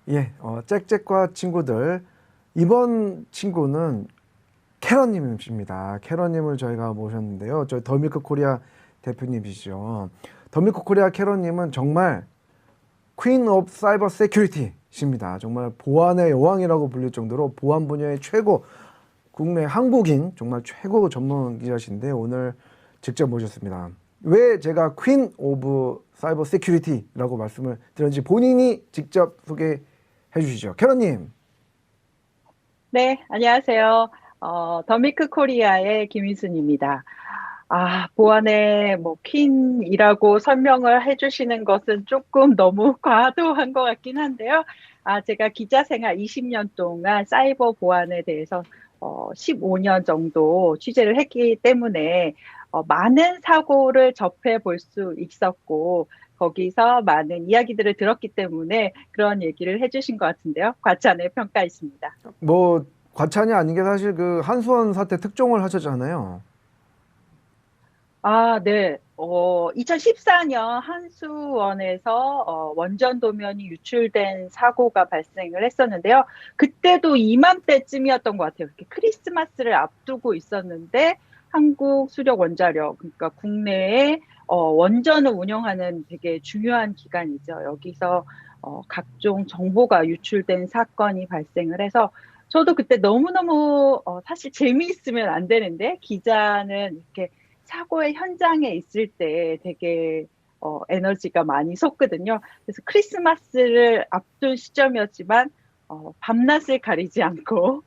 예, 짹짹과 친구들. 이번 친구는 캐런님이십니다. 캐런님을 저희가 모셨는데요. 저희 더밀크 코리아 대표님이시죠. 더밀크 코리아 캐런님은 정말 퀸 오브 사이버 세큐리티십니다. 정말 보안의 여왕이라고 불릴 정도로 보안 분야의 최고, 국내 한국인 정말 최고 전문 기자신데 오늘 직접 모셨습니다. 왜 제가 퀸 오브 사이버 세큐리티라고 말씀을 드렸는지 본인이 직접 소개해 주시죠. 캐런님. 네, 안녕하세요. 더미크 코리아의 김희순입니다. 보안의 퀸이라고 설명을 해주시는 것은 조금 너무 과도한 것 같긴 한데요. 제가 기자 생활 20년 동안 사이버 보안에 대해서 15년 정도 취재를 했기 때문에 많은 사고를 접해 볼 수 있었고, 거기서 많은 이야기들을 들었기 때문에 그런 얘기를 해주신 것 같은데요. 과찬의 평가있습니다. 뭐 과찬이 아닌 게 사실 그 한수원 사태 특종을 하셨잖아요. 네. 2014년 한수원에서 원전 도면이 유출된 사고가 발생을 했었는데요. 그때도 이맘때쯤이었던 것 같아요. 이렇게 크리스마스를 앞두고 있었는데 한국 수력 원자력, 그러니까 국내에 원전을 운영하는 되게 중요한 기관이죠. 여기서 각종 정보가 유출된 사건이 발생을 해서 저도 그때 너무너무 사실 재미있으면 안 되는데 기자는 이렇게 사고의 현장에 있을 때 되게 에너지가 많이 솟거든요. 그래서 크리스마스를 앞둔 시점이었지만 밤낮을 가리지 않고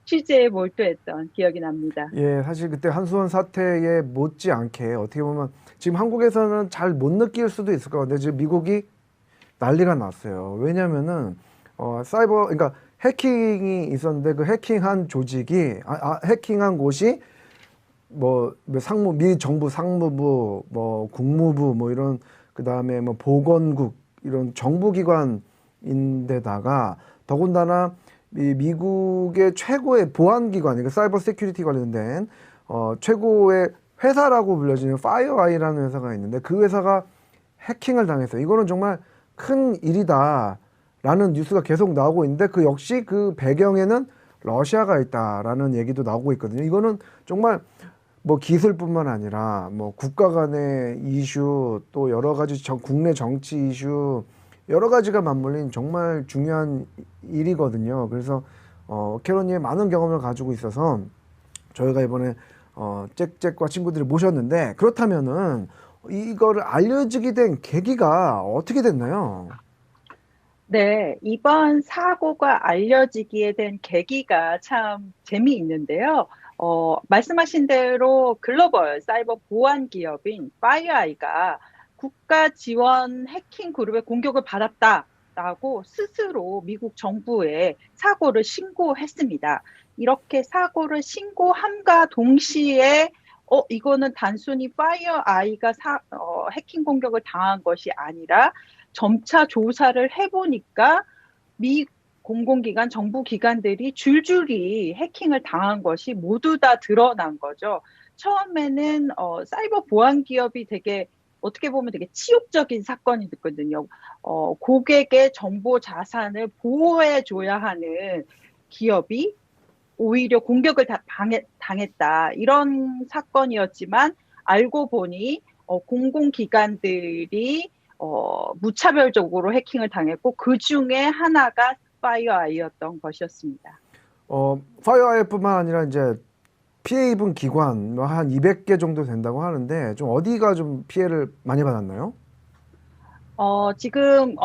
취재에 몰두했던 기억이 납니다. 예, 사실 그때 한수원 사태에 못지않게 어떻게 보면 지금 한국에서는 잘 못 느낄 수도 있을 것 같은데 지금 미국이 난리가 났어요. 왜냐면은 사이버 그러니까 해킹이 있었는데 그 해킹한 조직이 해킹한 곳이 뭐 상무 미 정부 상무부 뭐 국무부 뭐 이런 그다음에 뭐 보건국 이런 정부기관인데다가 더군다나 미국의 최고의 보안기관, 그러니까 사이버 세큐리티 관련된 최고의 회사라고 불려지는 파이어아이라는 회사가 있는데 그 회사가 해킹을 당했어요. 이거는 정말 큰 일이다라는 뉴스가 계속 나오고 있는데 그 역시 그 배경에는 러시아가 있다라는 얘기도 나오고 있거든요. 이거는 정말 뭐 기술뿐만 아니라 뭐 국가 간의 이슈 또 여러 가지 국내 정치 이슈 여러 가지가 맞물린 정말 중요한 일이거든요. 그래서 캐로니의 많은 경험을 가지고 있어서 저희가 이번에 짹짹과 친구들을 모셨는데 그렇다면은 이거를 알려지게 된 계기가 어떻게 됐나요? 네, 이번 사고가 알려지게 된 계기가 참 재미있는데요. 말씀하신 대로 글로벌 사이버 보안 기업인 파이어아이가 국가 지원 해킹 그룹의 공격을 받았다라고 스스로 미국 정부에 사고를 신고했습니다. 이렇게 사고를 신고함과 동시에 이거는 단순히 파이어아이가 해킹 공격을 당한 것이 아니라 점차 조사를 해보니까 미 공공기관, 정부기관들이 줄줄이 해킹을 당한 것이 모두 다 드러난 거죠. 처음에는 사이버 보안 기업이 되게 어떻게 보면 되게 치욕적인 사건이 됐거든요. 고객의 정보 자산을 보호해줘야 하는 기업이 오히려 공격을 당했다. 이런 사건이었지만 알고 보니 공공기관들이 무차별적으로 해킹을 당했고 그 중에 하나가 파이어아이였던 것이었습니다. 파이어아이뿐만 아니라 이제 피해 입은 기관 뭐한 200개 정도 된다고 하는데 좀 어디가 좀 피해를 많이 받았나요? 지금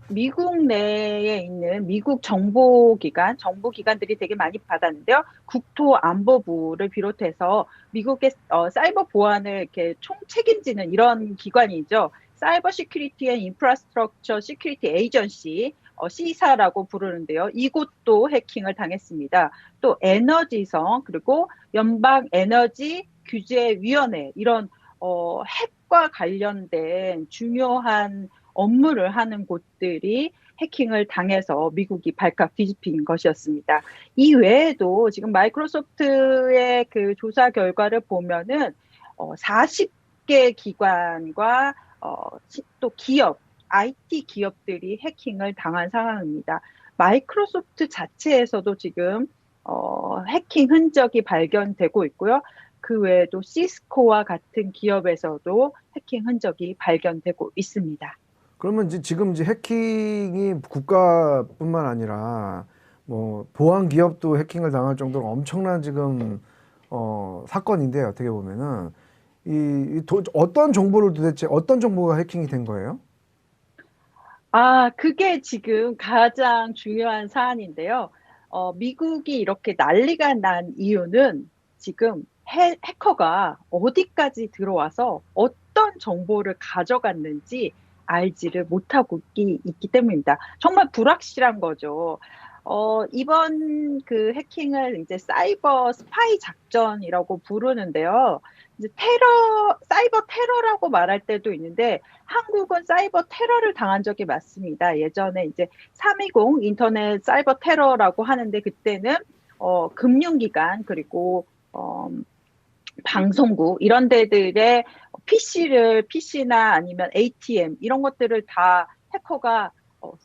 미국 내에 있는 미국 정보기관, 정부기관들이 되게 많이 받았는데요. 국토안보부를 비롯해서 미국의 사이버 보안을 이렇게 총책임지는 이런 기관이죠. 사이버 시큐리티 앤 인프라스트럭처 시큐리티 에이전시, C사라고 부르는데요. 이곳도 해킹을 당했습니다. 또 에너지성, 그리고 연방 에너지 규제위원회, 이런 핵과 관련된 중요한 업무를 하는 곳들이 해킹을 당해서 미국이 발칵 뒤집힌 것이었습니다. 이 외에도 지금 마이크로소프트의 그 조사 결과를 보면은 40개 기관과 또 기업 IT 기업들이 해킹을 당한 상황입니다. 마이크로소프트 자체에서도 지금 해킹 흔적이 발견되고 있고요. 그 외에도 시스코와 같은 기업에서도 해킹 흔적이 발견되고 있습니다. 그러면 이제 지금 이제 해킹이 국가뿐만 아니라 뭐 보안 기업도 해킹을 당할 정도로 엄청난 지금 사건인데 어떻게 보면은 어떤 정보를 도대체 어떤 정보가 해킹이 된 거예요? 그게 지금 가장 중요한 사안인데요. 미국이 이렇게 난리가 난 이유는 지금 해커가 어디까지 들어와서 어떤 정보를 가져갔는지 알지를 못하고 있기 때문입니다. 정말 불확실한 거죠. 이번 그 해킹을 이제 사이버 스파이 작전이라고 부르는데요. 이제 사이버 테러라고 말할 때도 있는데, 한국은 사이버 테러를 당한 적이 많습니다. 예전에 이제 320 인터넷 사이버 테러라고 하는데, 그때는 금융기관 그리고 방송국 이런 데들의 PC나 아니면 ATM 이런 것들을 다 해커가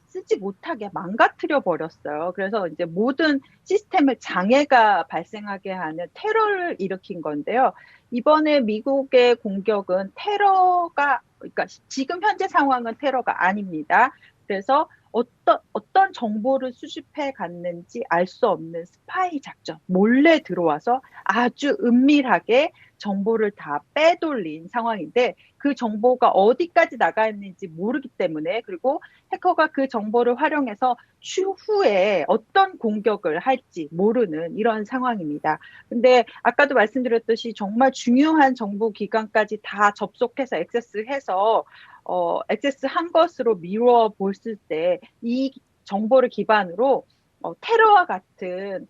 쓰지 못하게 망가뜨려 버렸어요. 그래서 이제 모든 시스템에 장애가 발생하게 하는 테러를 일으킨 건데요. 이번에 미국의 공격은 그러니까 지금 현재 상황은 테러가 아닙니다. 그래서 어떤 정보를 수집해 갔는지 알 수 없는 스파이 작전, 몰래 들어와서 아주 은밀하게 정보를 다 빼돌린 상황인데, 그 정보가 어디까지 나가 있는지 모르기 때문에, 그리고 해커가 그 정보를 활용해서 추후에 어떤 공격을 할지 모르는 이런 상황입니다. 근데 아까도 말씀드렸듯이 정말 중요한 정보 기관까지 다 접속해서 액세스한 것으로 미루어 봤을 때 이 정보를 기반으로 테러와 같은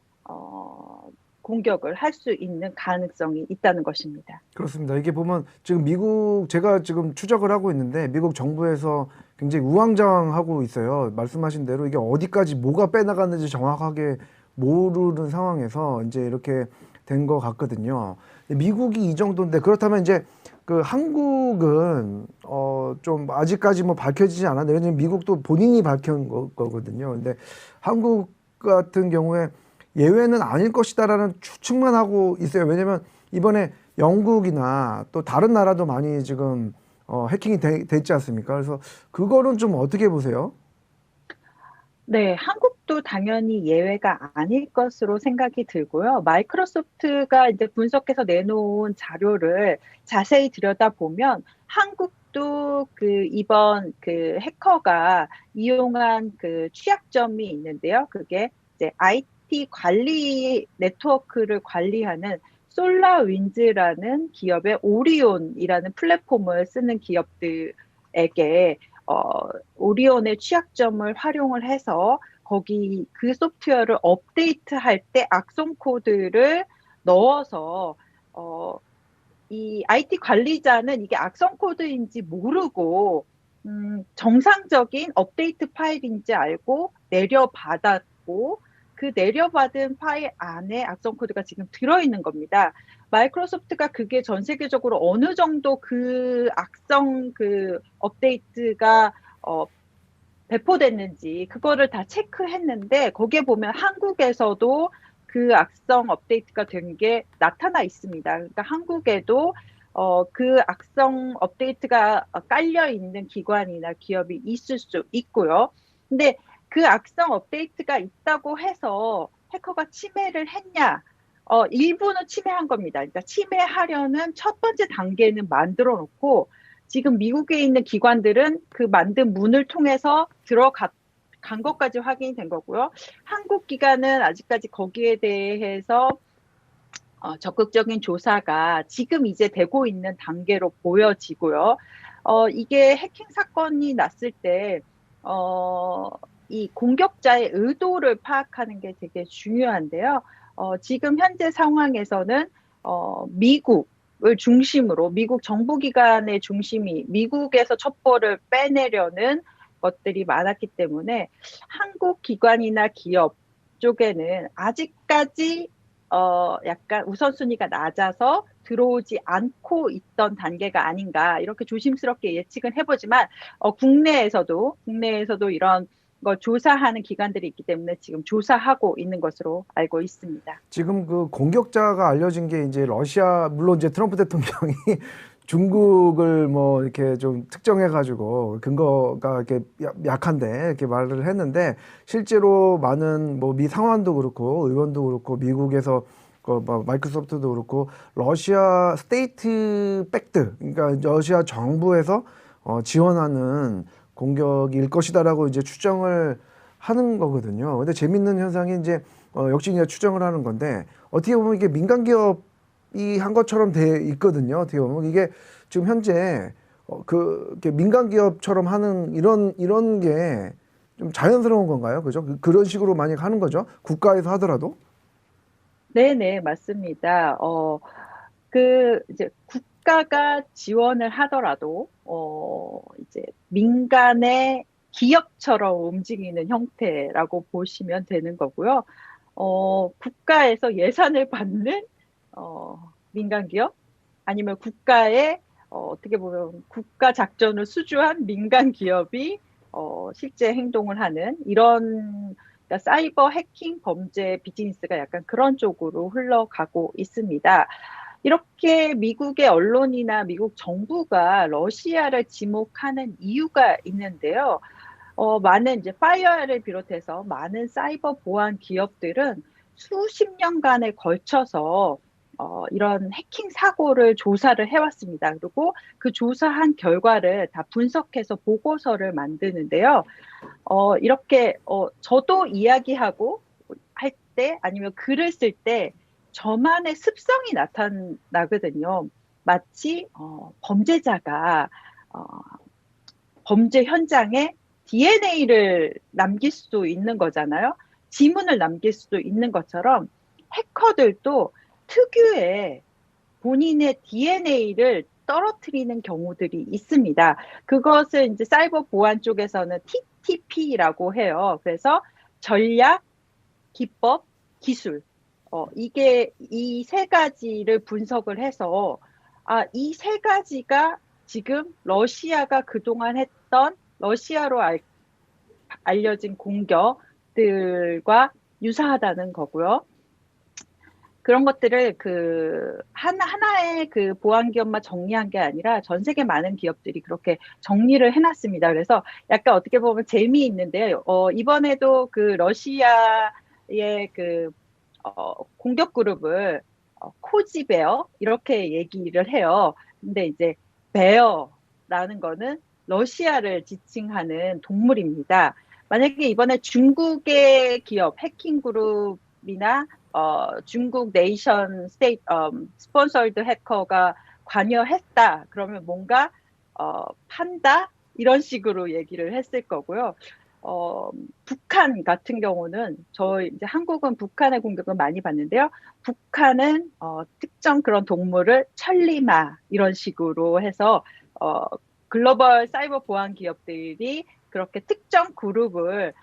공격을 할 수 있는 가능성이 있다는 것입니다. 그렇습니다. 이게 보면 지금 제가 지금 추적을 하고 있는데 미국 정부에서 굉장히 우왕좌왕하고 있어요. 말씀하신 대로 이게 어디까지 뭐가 빼나갔는지 정확하게 모르는 상황에서 이제 이렇게 된 것 같거든요. 미국이 이 정도인데 그렇다면 이제 그 한국은 좀 아직까지 뭐 밝혀지지 않았는데 왜냐면 미국도 본인이 밝힌 거거든요. 근데 한국 같은 경우에 예외는 아닐 것이다라는 추측만 하고 있어요. 왜냐면 이번에 영국이나 또 다른 나라도 많이 지금 해킹이 됐지 않습니까? 그래서 그거는 좀 어떻게 보세요? 네, 한국도 당연히 예외가 아닐 것으로 생각이 들고요. 마이크로소프트가 이제 분석해서 내놓은 자료를 자세히 들여다보면 한국도 이번 그 해커가 이용한 그 취약점이 있는데요. 그게 이제 IT 관리 네트워크를 관리하는 솔라윈즈라는 기업의 오리온이라는 플랫폼을 쓰는 기업들에게 오리온의 취약점을 활용을 해서 거기 그 소프트웨어를 업데이트할 때 악성 코드를 넣어서 어, 이 IT 관리자는 이게 악성 코드인지 모르고 정상적인 업데이트 파일인지 알고 내려받았고, 그 내려받은 파일 안에 악성 코드가 지금 들어있는 겁니다. 마이크로소프트가 그게 전 세계적으로 어느 정도 그 악성 그 업데이트가 배포됐는지 그거를 다 체크했는데, 거기에 보면 한국에서도 그 악성 업데이트가 된 게 나타나 있습니다. 그러니까 한국에도 그 악성 업데이트가 깔려 있는 기관이나 기업이 있을 수 있고요. 근데 그 악성 업데이트가 있다고 해서 해커가 침해를 했냐? 일부는 침해한 겁니다. 그러니까 침해하려는 첫 번째 단계는 만들어 놓고, 지금 미국에 있는 기관들은 그 만든 문을 통해서 간 것까지 확인이 된 거고요. 한국 기관은 아직까지 거기에 대해서 적극적인 조사가 지금 이제 되고 있는 단계로 보여지고요. 이게 해킹 사건이 났을 때, 이 공격자의 의도를 파악하는 게 되게 중요한데요. 지금 현재 상황에서는 미국을 중심으로, 미국 정부기관의 중심이 미국에서 첩보를 빼내려는 것들이 많았기 때문에 한국 기관이나 기업 쪽에는 아직까지 약간 우선순위가 낮아서 들어오지 않고 있던 단계가 아닌가 이렇게 조심스럽게 예측은 해보지만 국내에서도 이런 거 조사하는 기관들이 있기 때문에 지금 조사하고 있는 것으로 알고 있습니다. 지금 그 공격자가 알려진 게 이제 러시아, 물론 이제 트럼프 대통령이 중국을 뭐 이렇게 좀 특정해가지고 근거가 이렇게 약한데 이렇게 말을 했는데, 실제로 많은 뭐 미 상원도 그렇고 의원도 그렇고 미국에서 뭐 마이크로소프트도 그렇고 러시아 스테이트 백드, 그러니까 러시아 정부에서 지원하는 공격일 것이다라고 이제 추정을 하는 거거든요. 근데 재밌는 현상이 이제 역시 이제 추정을 하는 건데, 어떻게 보면 이게 민간 기업이 한 것처럼 돼 있거든요. 어떻게 보면 이게 지금 현재 이렇게 민간 기업처럼 하는 이런 게 좀 자연스러운 건가요? 그죠? 그런 식으로 만약 하는 거죠. 국가에서 하더라도. 네네, 맞습니다. 이제 국가가 지원을 하더라도, 이제 민간의 기업처럼 움직이는 형태라고 보시면 되는 거고요. 국가에서 예산을 받는, 민간 기업? 아니면 국가의, 어떻게 보면 국가 작전을 수주한 민간 기업이, 실제 행동을 하는 그러니까 사이버 해킹 범죄 비즈니스가 약간 그런 쪽으로 흘러가고 있습니다. 이렇게 미국의 언론이나 미국 정부가 러시아를 지목하는 이유가 있는데요. 많은 이제 파이어를 비롯해서 많은 사이버 보안 기업들은 수십 년간에 걸쳐서 이런 해킹 사고를 조사를 해왔습니다. 그리고 그 조사한 결과를 다 분석해서 보고서를 만드는데요. 이렇게 저도 이야기하고 할 때 아니면 글을 쓸 때 저만의 습성이 나타나거든요. 마치 범죄자가 어, 범죄 현장에 DNA를 남길 수도 있는 거잖아요. 지문을 남길 수도 있는 것처럼 해커들도 특유의 본인의 DNA를 떨어뜨리는 경우들이 있습니다. 그것을 이제 사이버 보안 쪽에서는 TTP라고 해요. 그래서 전략, 기법, 기술. 이게 이 세 가지를 분석을 해서, 이 세 가지가 지금 러시아가 그동안 했던 러시아로 알려진 공격들과 유사하다는 거고요. 그런 것들을 하나의 그 보안 기업만 정리한 게 아니라 전 세계 많은 기업들이 그렇게 정리를 해놨습니다. 그래서 약간 어떻게 보면 재미있는데요. 이번에도 그 러시아의 공격 그룹을 코지베어 이렇게 얘기를 해요. 근데 이제 베어라는 거는 러시아를 지칭하는 동물입니다. 만약에 이번에 중국의 기업 해킹 그룹이나 중국 네이션 스테이트 스폰서드 해커가 관여했다. 그러면 뭔가 판다 이런 식으로 얘기를 했을 거고요. 북한 같은 경우는 저희 이제 한국은 북한의 공격을 많이 받는데요. 북한은 특정 그런 동물을 천리마 이런 식으로 해서 글로벌 사이버 보안 기업들이 그렇게 특정 그룹을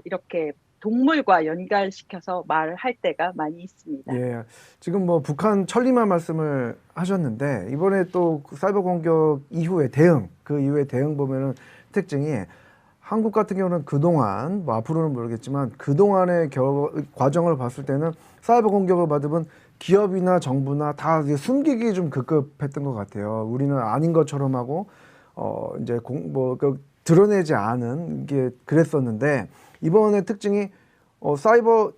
이렇게 동물과 연결시켜서 말을 할 때가 많이 있습니다. 예. 지금 뭐 북한 천리마 말씀을 하셨는데, 이번에 또 사이버 공격 이후에 그 이후에 대응 보면은 특징이, 한국 같은 경우는 그동안, 뭐 앞으로는 모르겠지만 그동안의 과정을 봤을 때는 사이버 공격을 받으면 기업이나 정부나 다 숨기기 좀 급급했던 것 같아요. 우리는 아닌 것처럼 하고 이제 드러내지 않은 게 그랬었는데, 이번에 특징이 사이버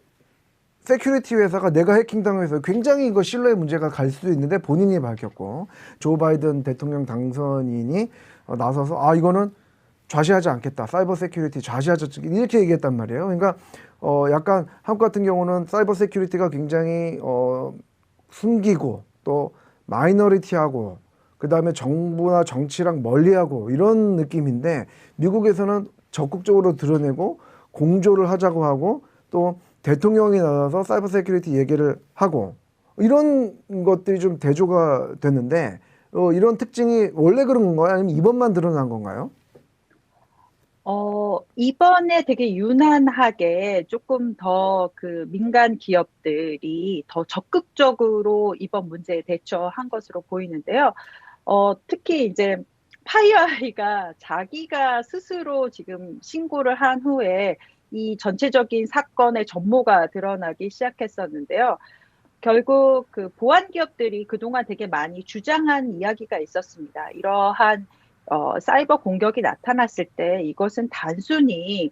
세큐리티 회사가 내가 해킹당해서 굉장히 이거 신뢰의 문제가 갈 수도 있는데 본인이 밝혔고, 조 바이든 대통령 당선인이 나서서 이거는 좌시하지 않겠다, 사이버 세큐리티 좌시하지 이렇게 얘기했단 말이에요. 그러니까 약간 한국 같은 경우는 사이버 세큐리티가 굉장히 숨기고 또 마이너리티하고 그다음에 정부나 정치랑 멀리하고 이런 느낌인데, 미국에서는 적극적으로 드러내고 공조를 하자고 하고, 또 대통령이 나와서 사이버 세큐리티 얘기를 하고, 이런 것들이 좀 대조가 됐는데, 이런 특징이 원래 그런 건가요? 아니면 이번만 드러난 건가요? 이번에 되게 유난하게 조금 더 그 민간 기업들이 더 적극적으로 이번 문제에 대처한 것으로 보이는데요. 특히 이제 파이어아이가 자기가 스스로 지금 신고를 한 후에 이 전체적인 사건의 전모가 드러나기 시작했었는데요. 결국 그 보안 기업들이 그동안 되게 많이 주장한 이야기가 있었습니다. 이러한 사이버 공격이 나타났을 때 이것은 단순히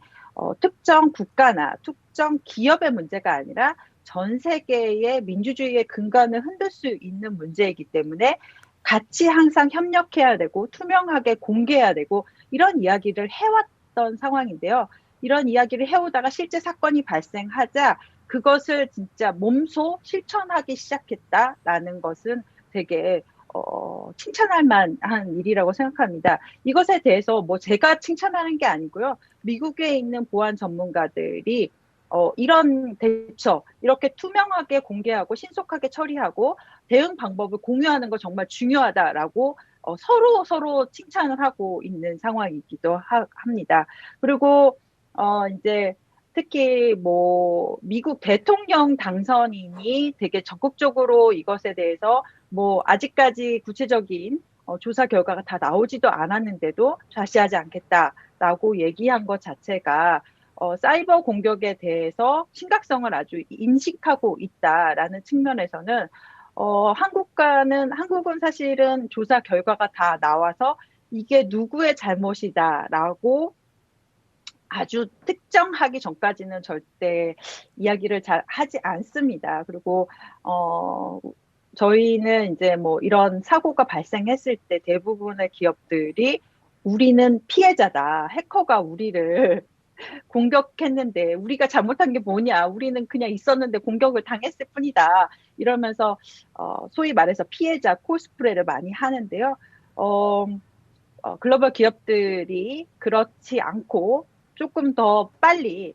특정 국가나 특정 기업의 문제가 아니라 전 세계의 민주주의의 근간을 흔들 수 있는 문제이기 때문에 같이 항상 협력해야 되고 투명하게 공개해야 되고 이런 이야기를 해왔던 상황인데요. 이런 이야기를 해오다가 실제 사건이 발생하자 그것을 진짜 몸소 실천하기 시작했다라는 것은 되게 칭찬할 만한 일이라고 생각합니다. 이것에 대해서 뭐 제가 칭찬하는 게 아니고요. 미국에 있는 보안 전문가들이 이런 대처, 이렇게 투명하게 공개하고 신속하게 처리하고 대응 방법을 공유하는 거 정말 중요하다라고 서로 칭찬을 하고 있는 상황이기도 합니다. 그리고 이제 특히 뭐 미국 대통령 당선인이 되게 적극적으로 이것에 대해서 뭐 아직까지 구체적인 조사 결과가 다 나오지도 않았는데도 좌시하지 않겠다라고 얘기한 것 자체가 사이버 공격에 대해서 심각성을 아주 인식하고 있다라는 측면에서는 한국은 사실은 조사 결과가 다 나와서 이게 누구의 잘못이다라고 아주 특정하기 전까지는 절대 이야기를 잘 하지 않습니다. 그리고, 저희는 이제 뭐 이런 사고가 발생했을 때 대부분의 기업들이 우리는 피해자다. 해커가 우리를 공격했는데 우리가 잘못한 게 뭐냐. 우리는 그냥 있었는데 공격을 당했을 뿐이다. 이러면서, 소위 말해서 피해자 코스프레를 많이 하는데요. 어, 글로벌 기업들이 그렇지 않고 조금 더 빨리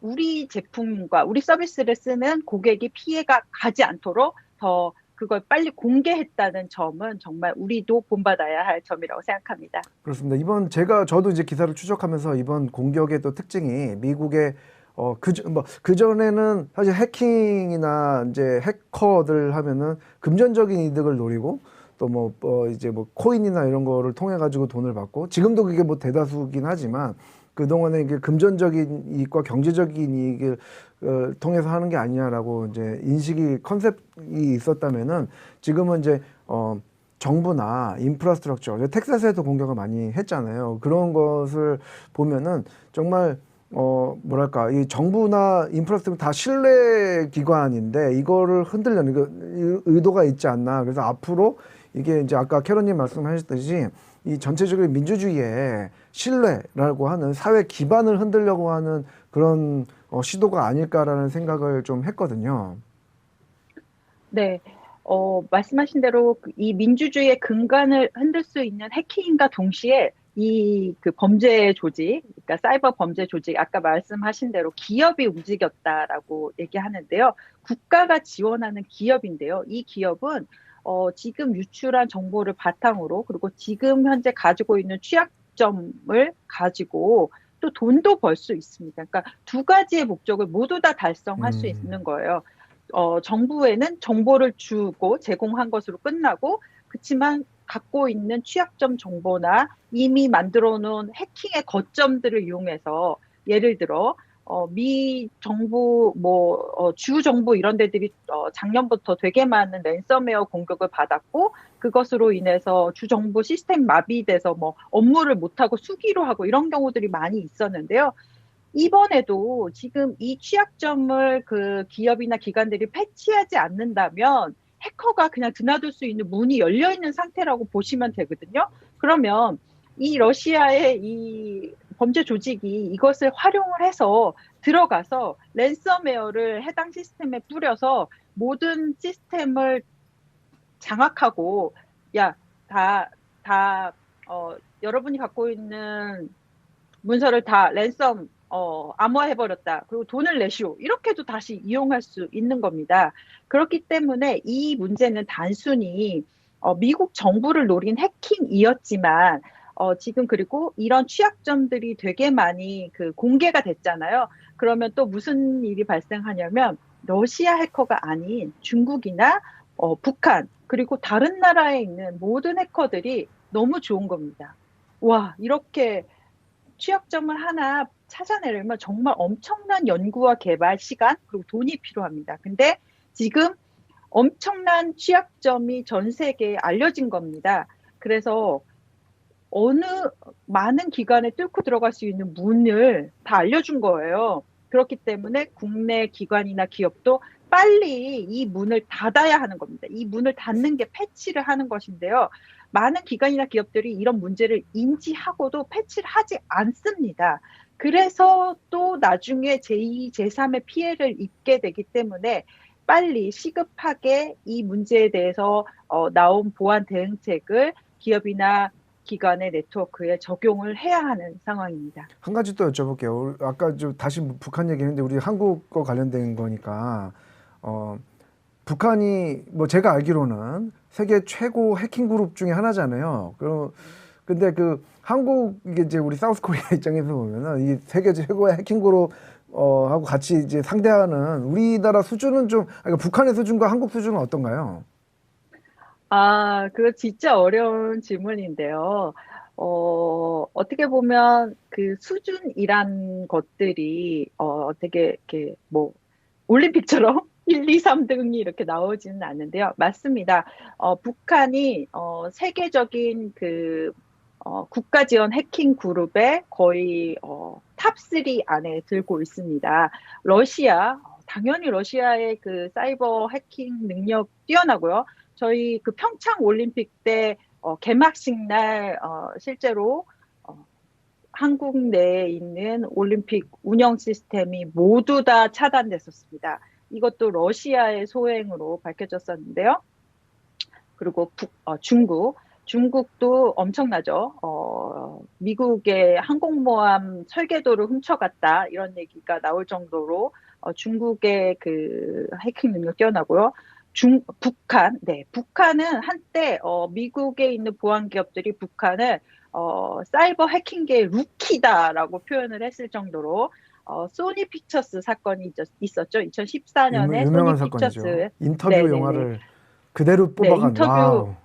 우리 제품과 우리 서비스를 쓰는 고객이 피해가 가지 않도록 더 그걸 빨리 공개했다는 점은 정말 우리도 본받아야 할 점이라고 생각합니다. 그렇습니다. 저도 이제 기사를 추적하면서 이번 공격의 또 특징이 미국의 그전에는 사실 해킹이나 이제 해커들 하면은 금전적인 이득을 노리고 또 이제 뭐 코인이나 이런 거를 통해 가지고 돈을 받고 지금도 그게 뭐 대다수긴 하지만 그동안에 이게 금전적인 이익과 경제적인 이익을 통해서 하는 게 아니냐라고 이제 컨셉이 있었다면은 지금은 이제 정부나 인프라스트럭처, 텍사스에도 공격을 많이 했잖아요. 그런 것을 보면은 정말 뭐랄까 이 정부나 인프라스트럭처 다 신뢰 기관인데 이거를 흔들려는 의도가 있지 않나. 그래서 앞으로 이게 이제 아까 캐런님 말씀하셨듯이 이 전체적인 민주주의의 신뢰라고 하는 사회 기반을 흔들려고 하는 그런 시도가 아닐까라는 생각을 좀 했거든요. 네. 말씀하신 대로 이 민주주의의 근간을 흔들 수 있는 해킹과 동시에 이 그 범죄 조직, 그러니까 사이버 범죄 조직, 아까 말씀하신 대로 기업이 움직였다라고 얘기하는데요. 국가가 지원하는 기업인데요. 이 기업은 지금 유출한 정보를 바탕으로 그리고 지금 현재 가지고 있는 취약점을 가지고 또 돈도 벌 수 있습니다. 그러니까 두 가지의 목적을 모두 다 달성할 수 음, 있는 거예요. 정부에는 정보를 주고 제공한 것으로 끝나고, 그렇지만 갖고 있는 취약점 정보나 이미 만들어 놓은 해킹의 거점들을 이용해서 예를 들어 미 정부 주 정부 이런 데들이 작년부터 되게 많은 랜섬웨어 공격을 받았고 그것으로 인해서 주 정부 시스템 마비돼서 뭐 업무를 못하고 수기로 하고 이런 경우들이 많이 있었는데요. 이번에도 지금 이 취약점을 그 기업이나 기관들이 패치하지 않는다면 해커가 그냥 드나들 수 있는 문이 열려 있는 상태라고 보시면 되거든요. 그러면 이 러시아의 이 범죄 조직이 이것을 활용을 해서 들어가서 랜섬웨어를 해당 시스템에 뿌려서 모든 시스템을 장악하고, 야, 다, 여러분이 갖고 있는 문서를 다 암호화해버렸다. 그리고 돈을 내시오. 이렇게도 다시 이용할 수 있는 겁니다. 그렇기 때문에 이 문제는 단순히 미국 정부를 노린 해킹이었지만 지금 그리고 이런 취약점들이 되게 많이 그 공개가 됐잖아요. 그러면 또 무슨 일이 발생하냐면 러시아 해커가 아닌 중국이나 북한, 그리고 다른 나라에 있는 모든 해커들이 너무 좋은 겁니다. 와, 이렇게 취약점을 하나 찾아내려면 정말 엄청난 연구와 개발 시간, 그리고 돈이 필요합니다. 근데 지금 엄청난 취약점이 전 세계에 알려진 겁니다. 그래서 어느 많은 기관에 뚫고 들어갈 수 있는 문을 다 알려준 거예요. 그렇기 때문에 국내 기관이나 기업도 빨리 이 문을 닫아야 하는 겁니다. 이 문을 닫는 게 패치를 하는 것인데요. 많은 기관이나 기업들이 이런 문제를 인지하고도 패치를 하지 않습니다. 그래서 또 나중에 제2, 제3의 피해를 입게 되기 때문에 빨리 시급하게 이 문제에 대해서 나온 보안 대응책을 기업이나 기관의 네트워크에 적용을 해야 하는 상황입니다. 한 가지 또 여쭤볼게요. 아까 좀 다시 북한 얘기했는데 우리 한국 거 관련된 거니까 어, 북한이 뭐 제가 알기로는 세계 최고 해킹 그룹 중에 하나잖아요. 근데 그 한국 이게 이제 우리 사우스 코리아 입장에서 보면은 이 세계 최고의 해킹 그룹 하고 같이 이제 상대하는 우리나라 수준은 좀 그러니까 북한의 수준과 한국 수준은 어떤가요? 아, 그거 진짜 어려운 질문인데요. 어떻게 보면 그 수준이란 것들이, 되게 이렇게 뭐, 올림픽처럼 1, 2, 3등이 이렇게 나오지는 않는데요. 맞습니다. 북한이, 세계적인 그, 국가 지원 해킹 그룹의 거의, 탑3 안에 들고 있습니다. 러시아, 당연히 러시아의 그 사이버 해킹 능력 뛰어나고요. 저희 그 평창 올림픽 때 개막식 날 실제로 어, 한국 내에 있는 올림픽 운영 시스템이 모두 다 차단됐었습니다. 이것도 러시아의 소행으로 밝혀졌었는데요. 그리고 중국도 엄청나죠. 미국의 항공모함 설계도를 훔쳐갔다 이런 얘기가 나올 정도로 중국의 그 해킹 능력 뛰어나고요. 북한은 한때 미국에 있는 보안 기업들이 북한을 사이버 해킹계의 루키다라고 표현을 했을 정도로 소니 픽처스 사건이 있었죠. 2014년에 유명한 소니 사건이죠. 픽처스 인터뷰 네네네. 영화를 그대로 네, 뽑아간 인터뷰 와우.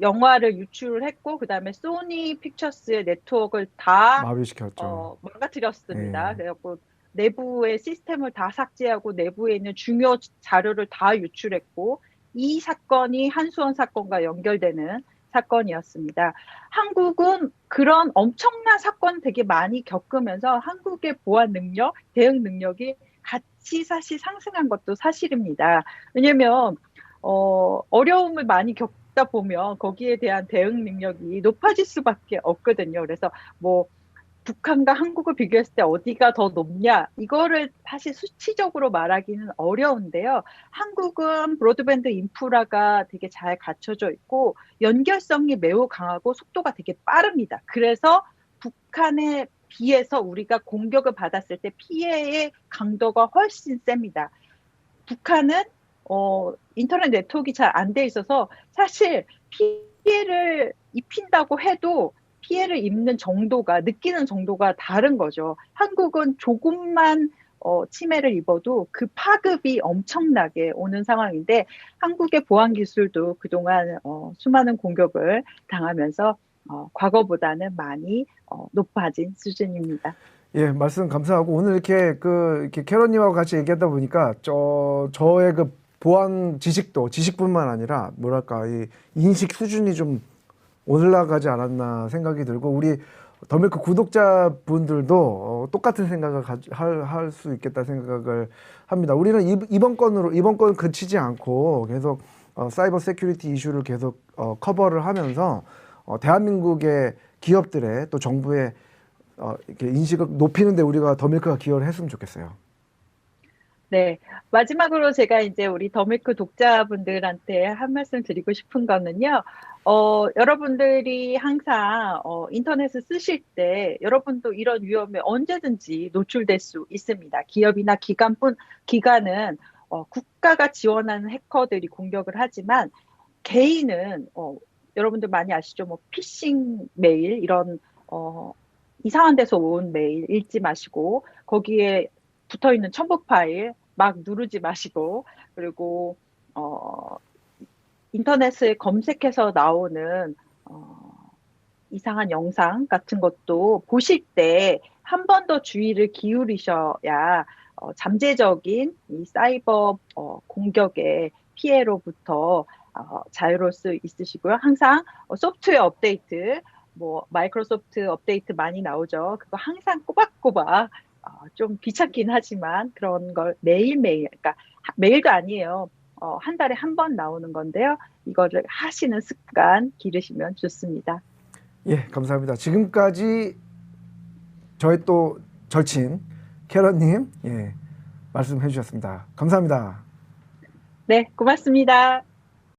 영화를 유출을 했고, 그 다음에 소니 픽처스의 네트워크를 다 마비시켰죠. 망가뜨렸습니다. 예. 그래갖고 내부의 시스템을 다 삭제하고 내부에 있는 중요 자료를 다 유출했고, 이 사건이 한수원 사건과 연결되는 사건이었습니다. 한국은 그런 엄청난 사건 되게 많이 겪으면서 한국의 보안 능력, 대응 능력이 같이 사실 상승한 것도 사실입니다. 왜냐면 어려움을 많이 겪다 보면 거기에 대한 대응 능력이 높아질 수밖에 없거든요. 그래서 뭐 북한과 한국을 비교했을 때 어디가 더 높냐? 이거를 사실 수치적으로 말하기는 어려운데요. 한국은 브로드밴드 인프라가 되게 잘 갖춰져 있고 연결성이 매우 강하고 속도가 되게 빠릅니다. 그래서 북한에 비해서 우리가 공격을 받았을 때 피해의 강도가 훨씬 셉니다. 북한은 인터넷 네트워크가 잘 안 돼 있어서 사실 피해를 입힌다고 해도 피해를 입는 정도가 느끼는 정도가 다른 거죠. 한국은 조금만 침해를 입어도 그 파급이 엄청나게 오는 상황인데 한국의 보안 기술도 그동안 수많은 공격을 당하면서 과거보다는 많이 높아진 수준입니다. 예, 말씀 감사하고 오늘 이렇게 캐럿님하고 같이 얘기하다 보니까 저의 그 보안 지식뿐만 아니라 뭐랄까 이 인식 수준이 좀 올라가지 않았나 생각이 들고 우리 더밀크 구독자분들도 똑같은 생각을 할 수 있겠다 생각을 합니다. 우리는 이번 건 그치지 않고 계속 사이버 세큐리티 이슈를 계속 커버를 하면서 대한민국의 기업들의 또 정부의 이렇게 인식을 높이는데 우리가 더밀크가 기여를 했으면 좋겠어요. 네. 마지막으로 제가 이제 우리 더밀크 독자분들한테 한 말씀 드리고 싶은 거는요. 여러분들이 항상 인터넷을 쓰실 때 여러분도 이런 위험에 언제든지 노출될 수 있습니다. 기업이나 기관은 국가가 지원하는 해커들이 공격을 하지만 개인은 여러분들 많이 아시죠? 뭐 피싱 메일 이런 이상한 데서 온 메일 읽지 마시고 거기에 붙어 있는 첨부 파일 막 누르지 마시고 그리고 어, 인터넷에 검색해서 나오는 이상한 영상 같은 것도 보실 때 한 번 더 주의를 기울이셔야 잠재적인 이 사이버 공격의 피해로부터 자유로울 수 있으시고요. 항상 소프트웨어 업데이트, 뭐 마이크로소프트 업데이트 많이 나오죠. 그거 항상 꼬박꼬박 좀 귀찮긴 하지만 그런 걸 매일매일, 그러니까 매일도 아니에요. 한 달에 한 번 나오는 건데요. 이거를 하시는 습관 기르시면 좋습니다. 예, 감사합니다. 지금까지 저의 또 절친 캐럿님 예, 말씀해 주셨습니다. 감사합니다. 네, 고맙습니다.